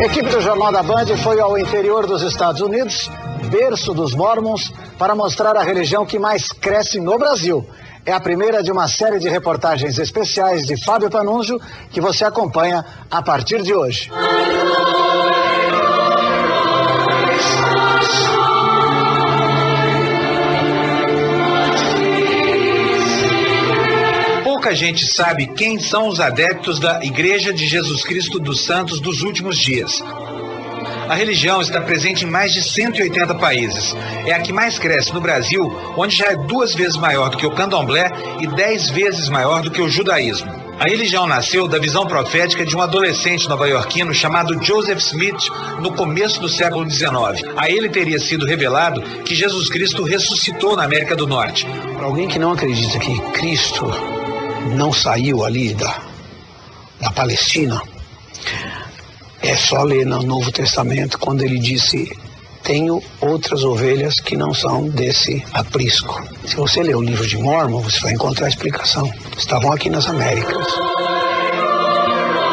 A equipe do Jornal da Band foi ao interior dos Estados Unidos, berço dos Mormons, para mostrar a religião que mais cresce no Brasil. É a primeira de uma série de reportagens especiais de Fábio Panunzio que você acompanha a partir de hoje. Pouca gente sabe quem são os adeptos da Igreja de Jesus Cristo dos Santos dos Últimos Dias. A religião está presente em mais de 180 países. É a que mais cresce no Brasil, onde já é 2 vezes maior do que o candomblé e 10 vezes maior do que o judaísmo. A religião nasceu da visão profética de um adolescente nova-iorquino chamado Joseph Smith no começo do século XIX. A ele teria sido revelado que Jesus Cristo ressuscitou na América do Norte. Para alguém que não acredita que Cristo não saiu ali da Palestina, é só ler no Novo Testamento quando ele disse: tenho outras ovelhas que não são desse aprisco. Se você ler o livro de Mórmon, você vai encontrar a explicação. Estavam aqui nas Américas.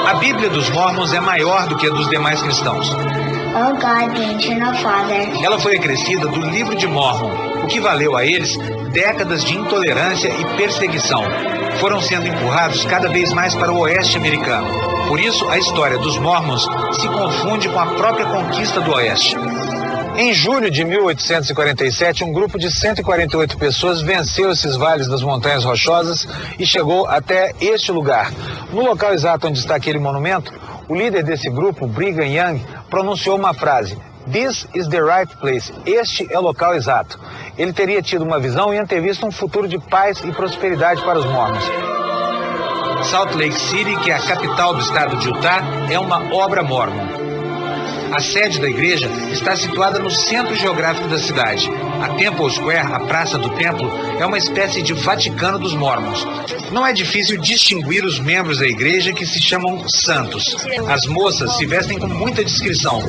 A Bíblia dos Mormons é maior do que a dos demais cristãos. Oh God, the Eternal Father. Ela foi acrescida do livro de Mórmon, o que valeu a eles décadas de intolerância e perseguição. Foram sendo empurrados cada vez mais para o oeste americano. Por isso, a história dos Mormons se confunde com a própria conquista do oeste. Em julho de 1847, um grupo de 148 pessoas venceu esses vales das Montanhas Rochosas e chegou até este lugar. No local exato onde está aquele monumento, o líder desse grupo, Brigham Young, pronunciou uma frase: "This is the right place." Este é o local exato. Ele teria tido uma visão e antevisto um futuro de paz e prosperidade para os Mormons. Salt Lake City, que é a capital do estado de Utah, é uma obra Mormon. A sede da igreja está situada no centro geográfico da cidade. A Temple Square, a Praça do Templo, é uma espécie de Vaticano dos Mormons. Não é difícil distinguir os membros da igreja, que se chamam santos. As moças se vestem com muita discrição.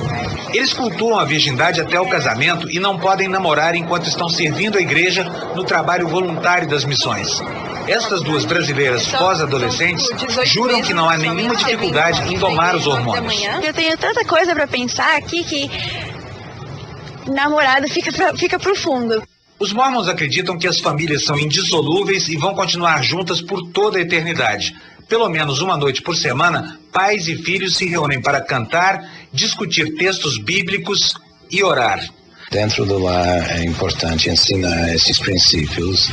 Eles cultuam a virgindade até o casamento e não podem namorar enquanto estão servindo a igreja no trabalho voluntário das missões. Estas 2 brasileiras pós-adolescentes juram que não há nenhuma dificuldade em domar os hormônios. Eu tenho tanta coisa para pensar aqui que namorado fica profundo. Os Mormons acreditam que as famílias são indissolúveis e vão continuar juntas por toda a eternidade. Pelo menos uma noite por semana, pais e filhos se reúnem para cantar, discutir textos bíblicos e orar. Dentro do lar é importante ensinar esses princípios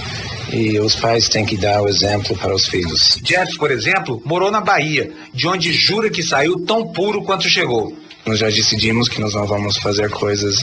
e os pais têm que dar o exemplo para os filhos. Jeff, por exemplo, morou na Bahia, de onde jura que saiu tão puro quanto chegou. Nós já decidimos que nós não vamos fazer coisas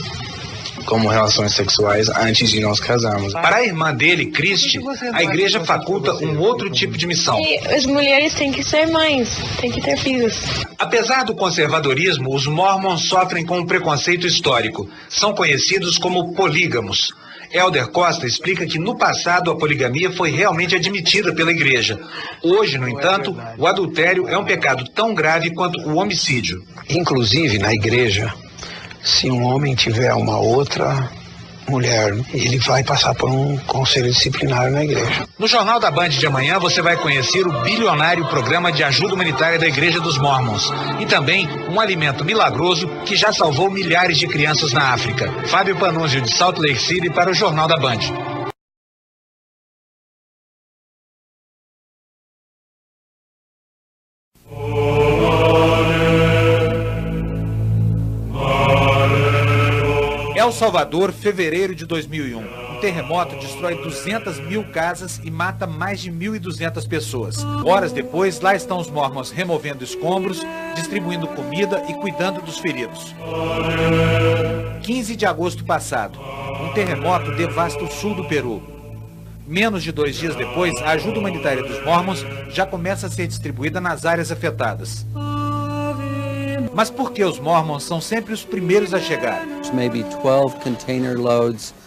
como relações sexuais antes de nós casarmos. Para a irmã dele, Christy, a igreja faculta um outro tipo de missão. E as mulheres têm que ser mães, têm que ter filhos. Apesar do conservadorismo, os Mormons sofrem com um preconceito histórico. São conhecidos como polígamos. Elder Costa explica que no passado a poligamia foi realmente admitida pela igreja. Hoje, no entanto, o adultério é um pecado tão grave quanto o homicídio. Inclusive, na igreja, se um homem tiver uma outra mulher, ele vai passar por um conselho disciplinar na igreja. No Jornal da Band de amanhã você vai conhecer o bilionário programa de ajuda humanitária da Igreja dos Mormons e também um alimento milagroso que já salvou milhares de crianças na África. Fábio Panunzio, de Salt Lake City, para o Jornal da Band. El Salvador, fevereiro de 2001. Um terremoto destrói 200 mil casas e mata mais de 1.200 pessoas. Horas depois, lá estão os Mormons removendo escombros, distribuindo comida e cuidando dos feridos. 15 de agosto passado, um terremoto devasta o sul do Peru. Menos de 2 dias depois, a ajuda humanitária dos Mormons já começa a ser distribuída nas áreas afetadas. Mas por que os Mormons são sempre os primeiros a chegar?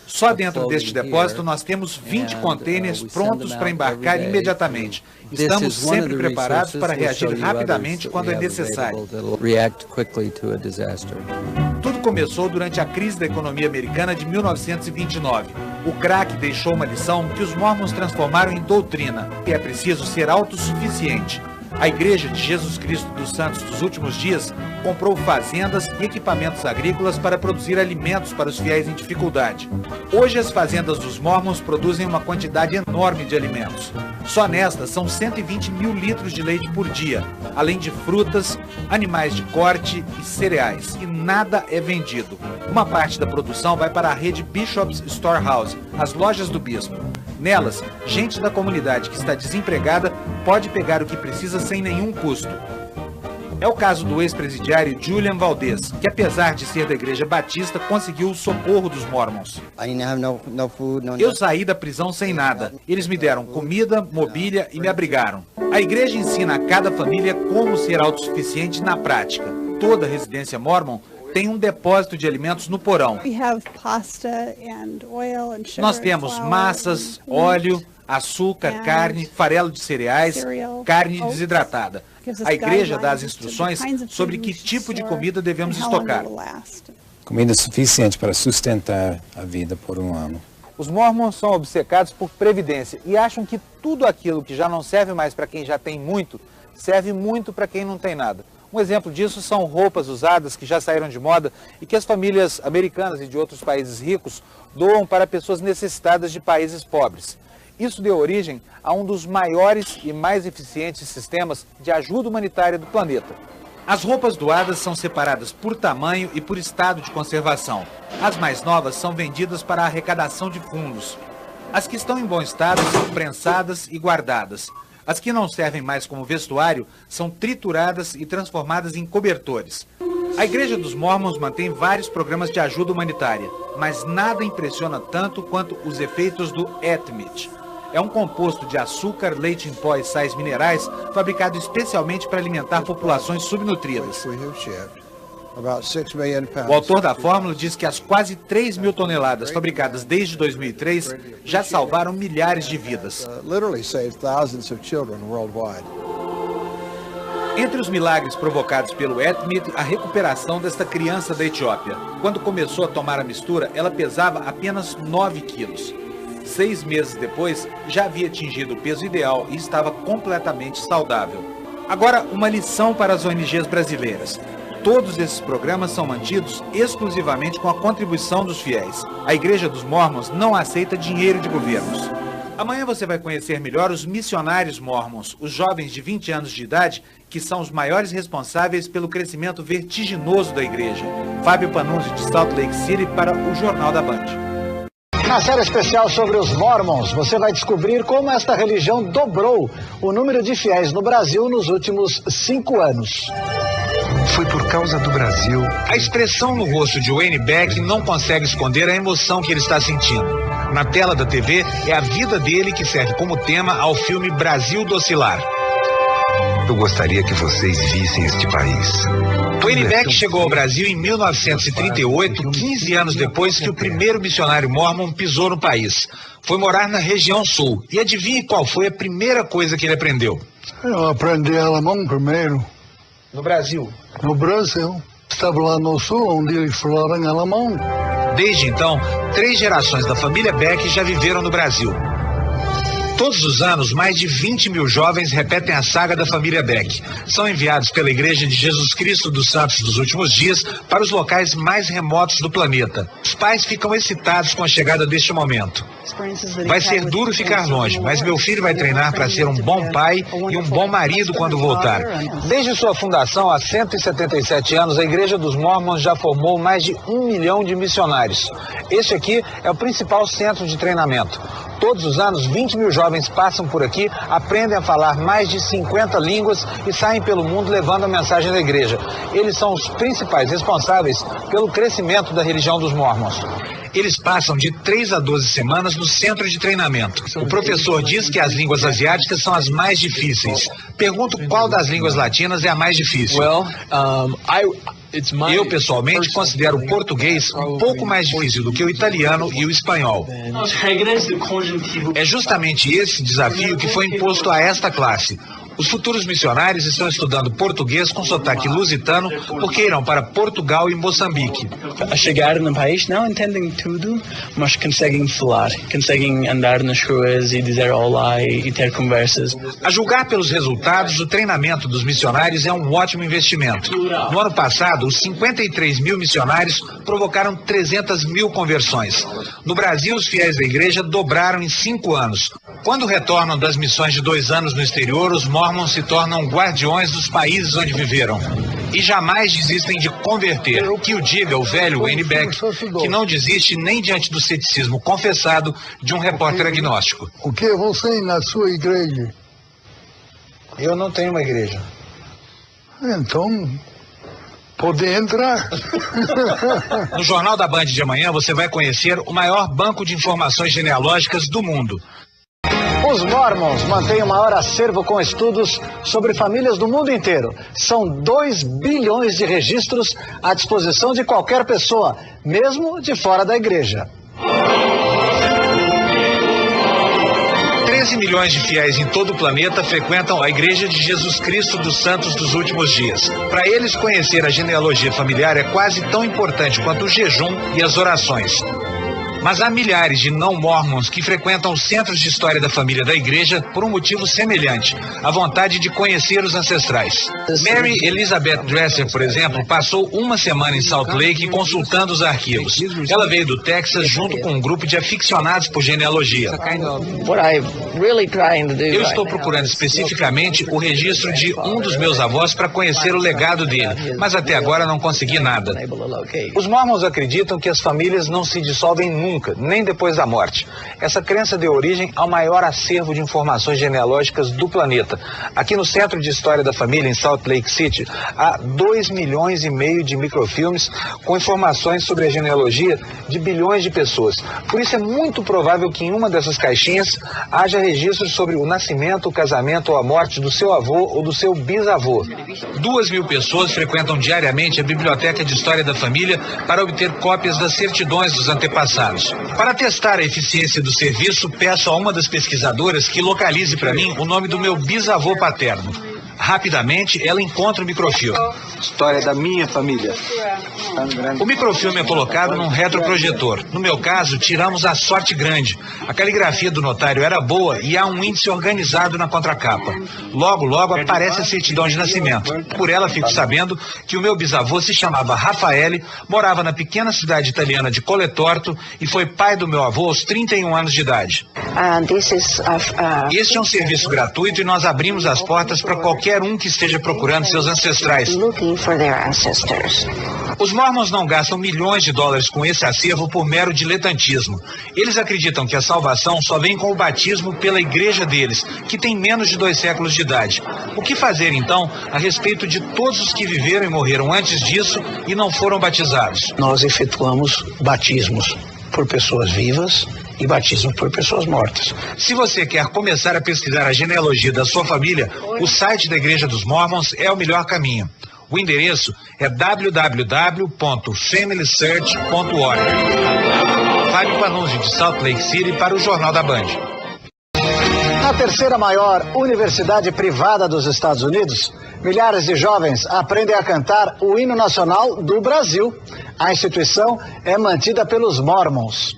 Só dentro deste depósito nós temos 20 containers prontos para embarcar imediatamente. Estamos sempre preparados para reagir rapidamente quando é necessário. Tudo começou durante a crise da economia americana de 1929. O crack deixou uma lição que os Mormons transformaram em doutrina. É preciso ser autossuficiente. A Igreja de Jesus Cristo dos Santos dos Últimos Dias comprou fazendas e equipamentos agrícolas para produzir alimentos para os fiéis em dificuldade. Hoje as fazendas dos Mormons produzem uma quantidade enorme de alimentos. Só nestas são 120 mil litros de leite por dia, além de frutas, animais de corte e cereais. E nada é vendido. Uma parte da produção vai para a rede Bishop's Storehouse, as lojas do bispo. Nelas, gente da comunidade que está desempregada pode pegar o que precisa sem nenhum custo. É o caso do ex-presidiário Julian Valdez, que apesar de ser da Igreja Batista, conseguiu o socorro dos Mormons. Eu saí da prisão sem nada. Eles me deram comida, mobília e me abrigaram. A igreja ensina a cada família como ser autossuficiente na prática. Toda residência mormon tem um depósito de alimentos no porão. Nós temos massas, óleo, açúcar, carne, farelo de cereais, carne desidratada. A igreja dá as instruções sobre que tipo de comida devemos estocar. Comida suficiente para sustentar a vida por um ano. Os mormons são obcecados por previdência e acham que tudo aquilo que já não serve mais para quem já tem muito, serve muito para quem não tem nada. Um exemplo disso são roupas usadas que já saíram de moda e que as famílias americanas e de outros países ricos doam para pessoas necessitadas de países pobres. Isso deu origem a um dos maiores e mais eficientes sistemas de ajuda humanitária do planeta. As roupas doadas são separadas por tamanho e por estado de conservação. As mais novas são vendidas para a arrecadação de fundos. As que estão em bom estado são prensadas e guardadas. As que não servem mais como vestuário são trituradas e transformadas em cobertores. A Igreja dos Mormons mantém vários programas de ajuda humanitária, mas nada impressiona tanto quanto os efeitos do Atmit. É um composto de açúcar, leite em pó e sais minerais fabricado especialmente para alimentar populações subnutridas. O autor da fórmula diz que as quase 3 mil toneladas fabricadas desde 2003 já salvaram milhares de vidas. Entre os milagres provocados pelo Atmit, a recuperação desta criança da Etiópia. Quando começou a tomar a mistura, ela pesava apenas 9 quilos. 6 meses depois, já havia atingido o peso ideal e estava completamente saudável. Agora, uma lição para as ONGs brasileiras. Todos esses programas são mantidos exclusivamente com a contribuição dos fiéis. A Igreja dos Mormons não aceita dinheiro de governos. Amanhã você vai conhecer melhor os missionários mormons, os jovens de 20 anos de idade, que são os maiores responsáveis pelo crescimento vertiginoso da igreja. Fábio Panunzi, de Salt Lake City, para o Jornal da Band. Na série especial sobre os Mormons, você vai descobrir como esta religião dobrou o número de fiéis no Brasil nos últimos 5 anos. Foi por causa do Brasil. A expressão no rosto de Wayne Beck não consegue esconder a emoção que ele está sentindo. Na tela da TV, é a vida dele que serve como tema ao filme Brasil do Oscilar. Eu gostaria que vocês vissem este país. Wayne Beck chegou ao Brasil em 1938, 15 anos depois que o primeiro missionário mormon pisou no país. Foi morar na região sul. E adivinhe qual foi a primeira coisa que ele aprendeu? Eu aprendi alemão primeiro. No Brasil? No Brasil. Estava lá no sul, onde eles falavam alemão. Desde então, 3 gerações da família Beck já viveram no Brasil. Todos os anos, mais de 20 mil jovens repetem a saga da família Beck. São enviados pela Igreja de Jesus Cristo dos Santos dos Últimos Dias para os locais mais remotos do planeta. Os pais ficam excitados com a chegada deste momento. Vai ser duro ficar longe, mas meu filho vai treinar para ser um bom pai e um bom marido quando voltar. Desde sua fundação, há 177 anos, a Igreja dos Mormons já formou mais de 1 milhão de missionários. Este aqui é o principal centro de treinamento. Todos os anos, 20 mil jovens passam por aqui, aprendem a falar mais de 50 línguas e saem pelo mundo levando a mensagem da igreja. Eles são os principais responsáveis pelo crescimento da religião dos Mormons. Eles passam de 3 a 12 semanas no centro de treinamento. O professor diz que as línguas asiáticas são as mais difíceis. Pergunto qual das línguas latinas é a mais difícil. Eu, pessoalmente, considero o português um pouco mais difícil do que o italiano e o espanhol. É justamente esse desafio que foi imposto a esta classe. Os futuros missionários estão estudando português com sotaque lusitano porque irão para Portugal e Moçambique. Chegaram no país não entendem tudo, mas conseguem falar, conseguem andar nas ruas e dizer olá e ter conversas. A julgar pelos resultados, o treinamento dos missionários é um ótimo investimento. No ano passado, os 53 mil missionários provocaram 300 mil conversões. No Brasil, os fiéis da igreja dobraram em 5 anos. Quando retornam das missões de 2 anos no exterior, os mormons se tornam guardiões dos países onde viveram. E jamais desistem de converter. Que o diga o velho Wayne Beck, que não desiste nem diante do ceticismo confessado de um repórter agnóstico. O que é você na sua igreja? Eu não tenho uma igreja. Então, pode entrar. No Jornal da Band de amanhã você vai conhecer o maior banco de informações genealógicas do mundo. Os Mormons mantêm o maior acervo com estudos sobre famílias do mundo inteiro. São 2 bilhões de registros à disposição de qualquer pessoa, mesmo de fora da igreja. 13 milhões de fiéis em todo o planeta frequentam a Igreja de Jesus Cristo dos Santos dos Últimos Dias. Para eles, conhecer a genealogia familiar é quase tão importante quanto o jejum e as orações. Mas há milhares de não-mormons que frequentam os centros de história da família da igreja por um motivo semelhante, a vontade de conhecer os ancestrais. Mary Elizabeth Dresser, por exemplo, passou uma semana em Salt Lake consultando os arquivos. Ela veio do Texas junto com um grupo de aficionados por genealogia. Eu estou procurando especificamente o registro de um dos meus avós para conhecer o legado dele, mas até agora não consegui nada. Os mormons acreditam que as famílias não se dissolvem nunca, nem depois da morte. Essa crença deu origem ao maior acervo de informações genealógicas do planeta. Aqui no Centro de História da Família, em Salt Lake City, há 2,5 milhões de microfilmes com informações sobre a genealogia de bilhões de pessoas. Por isso é muito provável que em uma dessas caixinhas haja registros sobre o nascimento, o casamento ou a morte do seu avô ou do seu bisavô. 2.000 pessoas frequentam diariamente a Biblioteca de História da Família para obter cópias das certidões dos antepassados. Para testar a eficiência do serviço, peço a uma das pesquisadoras que localize para mim o nome do meu bisavô paterno. Rapidamente, ela encontra o microfilme. História da minha família. O microfilme é colocado num retroprojetor. No meu caso, tiramos a sorte grande. A caligrafia do notário era boa e há um índice organizado na contracapa. Logo, logo aparece a certidão de nascimento. Por ela, fico sabendo que o meu bisavô se chamava Raffaele, morava na pequena cidade italiana de Coletorto e foi pai do meu avô aos 31 anos de idade. Este é um serviço gratuito e nós abrimos as portas para qualquer um que esteja procurando seus ancestrais. Os mormons não gastam milhões de dólares com esse acervo por mero diletantismo. Eles acreditam que a salvação só vem com o batismo pela igreja deles, que tem menos de 2 séculos de idade. O que fazer, então, a respeito de todos os que viveram e morreram antes disso e não foram batizados? Nós efetuamos batismos por pessoas vivas e batismo por pessoas mortas. Se você quer começar a pesquisar a genealogia da sua família, o site da Igreja dos Mormons é o melhor caminho. O endereço é www.familysearch.org. Fábio Panunzi, de Salt Lake City, para o Jornal da Band. Na terceira maior universidade privada dos Estados Unidos, milhares de jovens aprendem a cantar o hino nacional do Brasil. A instituição é mantida pelos Mormons.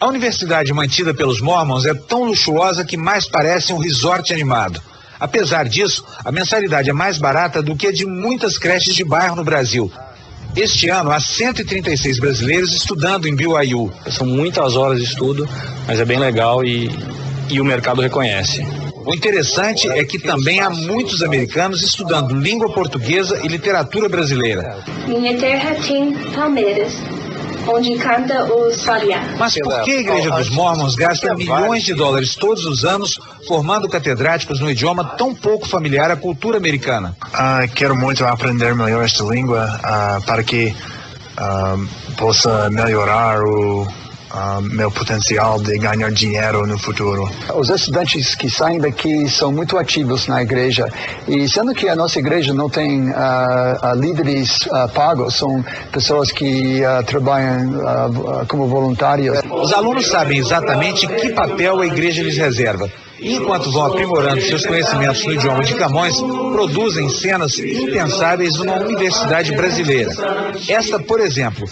A universidade mantida pelos Mormons é tão luxuosa que mais parece um resort animado. Apesar disso, a mensalidade é mais barata do que a de muitas creches de bairro no Brasil. Este ano, há 136 brasileiros estudando em BYU. São muitas horas de estudo, mas é bem legal e o mercado reconhece. O interessante é que também há muitos americanos estudando língua portuguesa e literatura brasileira. Minha terra tem palmeiras, onde canta o Sabiá. Mas por que a Igreja dos Mormons gasta milhões de dólares todos os anos formando catedráticos no idioma tão pouco familiar à cultura americana? Quero muito aprender melhor esta língua para que possa melhorar o meu potencial de ganhar dinheiro no futuro. Os estudantes que saem daqui são muito ativos na igreja e sendo que a nossa igreja não tem líderes pagos, são pessoas que trabalham como voluntários. Os alunos sabem exatamente que papel a igreja lhes reserva. Enquanto vão aprimorando seus conhecimentos no idioma de Camões, produzem cenas impensáveis numa universidade brasileira. Esta, por exemplo.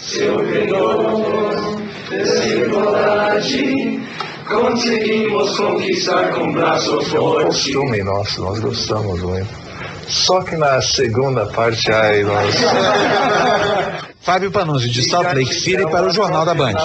desigualdade, conseguimos conquistar com braço forte. Costume nosso, nós gostamos muito. Só que na segunda parte, aí nós... Fábio Panunzio, de Salt Lake City, para o Jornal da Band.